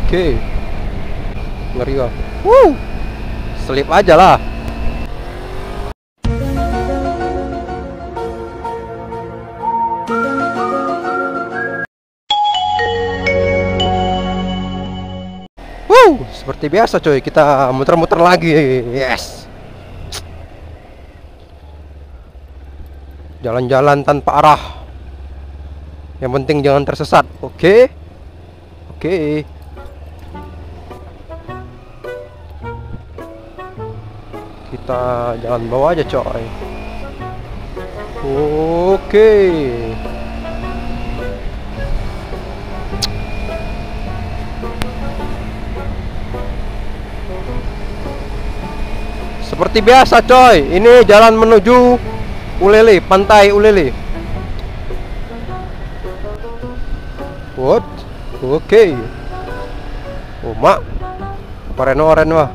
Oke. Ngeri kok. Selip aja lah. Seperti biasa coy, kita muter-muter lagi. Yes. Jalan-jalan tanpa arah. Yang penting jangan tersesat. Oke. Oke. Kita jalan bawah aja coy. Oke. Seperti biasa coy, ini jalan menuju Ulele, pantai Ulele. What? Oke. Oh mak, oren wah.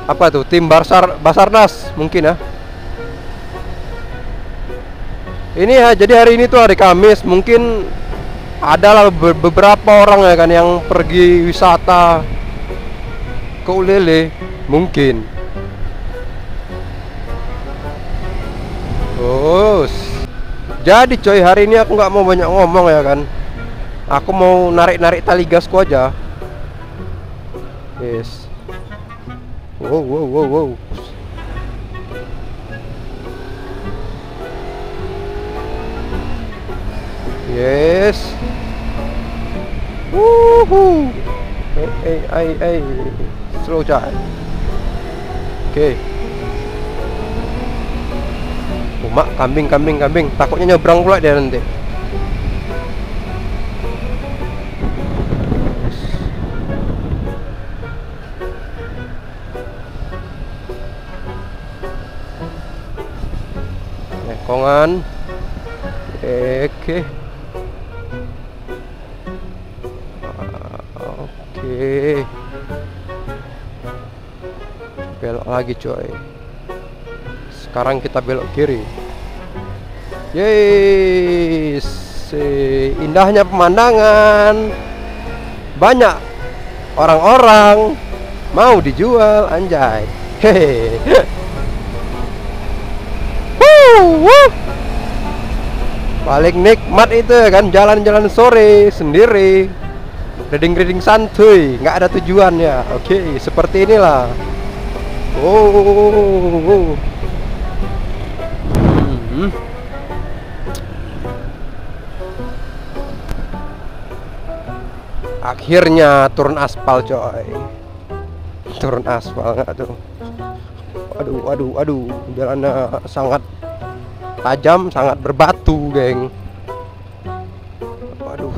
Apa tuh? Tim Basarnas mungkin ya. Ini ya, jadi hari ini tuh hari Kamis, mungkin adalah beberapa orang ya kan yang pergi wisata ke Ulele, mungkin. Jadi coy, hari ini aku nggak mau banyak ngomong ya kan. Aku mau narik-narik tali gasku aja. Yes. Wow. Yes. Woohoo. Hey. Slow coy. Oke. Mak, kambing. Takutnya nyebrang pula dia nanti. Lekongan. Oke. Oke. Belok lagi coy. Sekarang kita belok kiri. Yes, indahnya pemandangan. Banyak orang-orang mau dijual, anjay. Hehe. Paling nikmat itu kan jalan-jalan sore sendiri, reading santuy, nggak ada tujuannya. Oke, seperti inilah. Akhirnya turun aspal coy. Turun aspal nggak tuh. Aduh, jalannya sangat tajam, sangat berbatu geng. Waduh,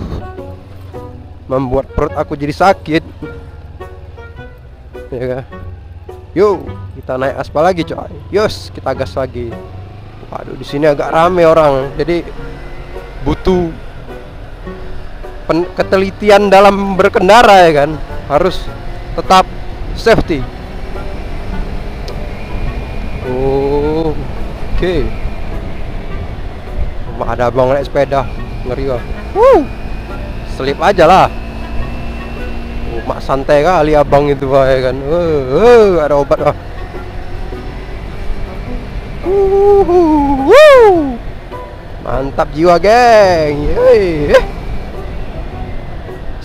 membuat perut aku jadi sakit. Ya kan? Yuk, kita naik aspal lagi coy. Yos, kita gas lagi. Waduh, di sini agak rame orang, jadi butuh ketelitian dalam berkendara ya kan, harus tetap safety. Oke. Ada abang naik sepeda, ngeri kok. Selip aja lah. Mak santai kali abang itu ya kan. Ada obat lah. Mantap jiwa geng.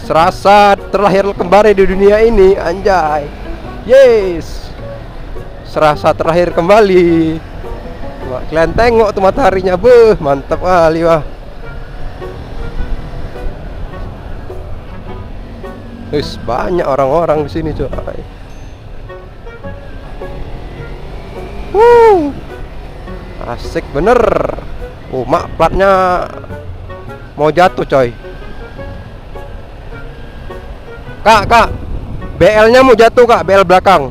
Serasa terlahir kembali di dunia ini, anjay. Yes. Serasa terlahir kembali. Wah, kalian tengok tuh mataharinya, mantap kali wah. Wis, banyak orang-orang di sini coy. Asik bener. Mak, platnya mau jatuh coy. Kak, BL-nya mau jatuh kak, BL belakang.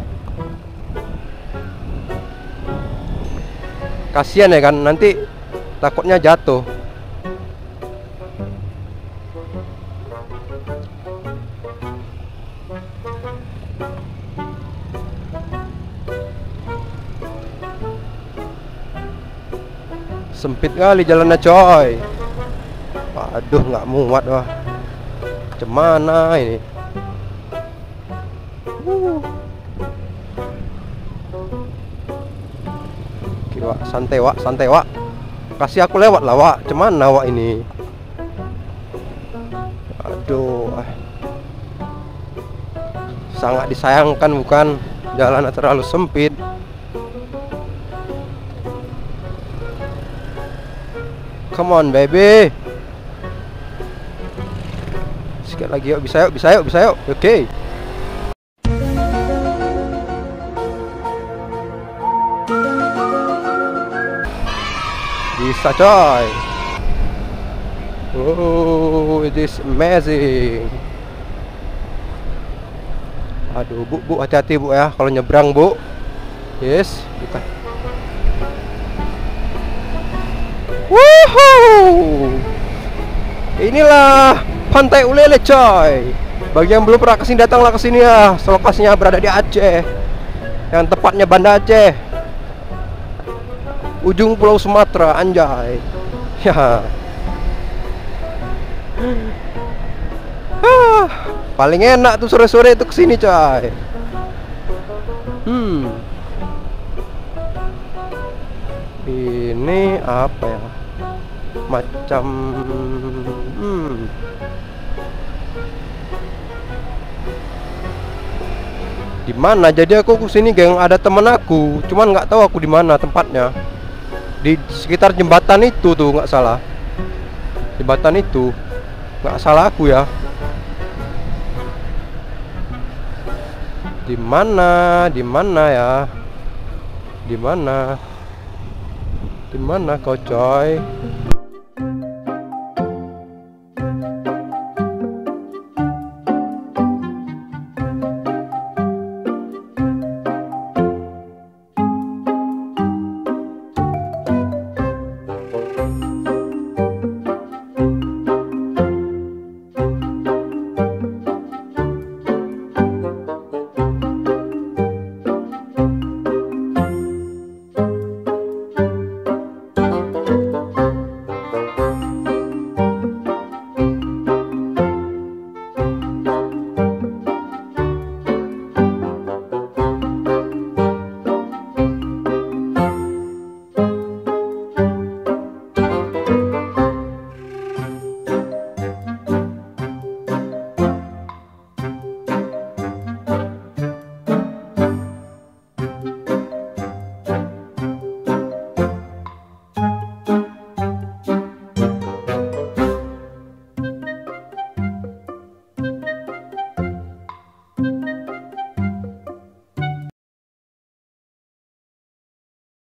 Kasian ya kan, nanti takutnya jatuh. Sempit kali jalannya coy. Aduh, nggak muat wah. Cemana ini? Oke, Wak, santai Wak. Kasih aku lewat lah Wak. Cuman Wak ini. Aduh. Sangat disayangkan bukan? Jalan terlalu sempit. Come on baby. Sikit lagi yuk, bisa yuk. Oke. Bisa coy. Oh, it is amazing. Aduh, Bu, hati-hati Bu ya kalau nyebrang, Bu. Yes, bukan. Woohoo! Inilah Pantai Ulele coy. Bagi yang belum pernah kesini, datanglah kesini ya. Lokasinya berada di Aceh. Yang tepatnya Banda Aceh, ujung Pulau Sumatera, anjay. Ya. Paling enak tuh sore-sore itu kesini coy. Ini apa ya? Macam di mana? Jadi aku kesini geng, ada temen aku, cuman nggak tahu aku di mana tempatnya. Di sekitar jembatan itu tuh, nggak salah. Jembatan itu, nggak salah aku ya. Di mana ya? Di mana kau coy?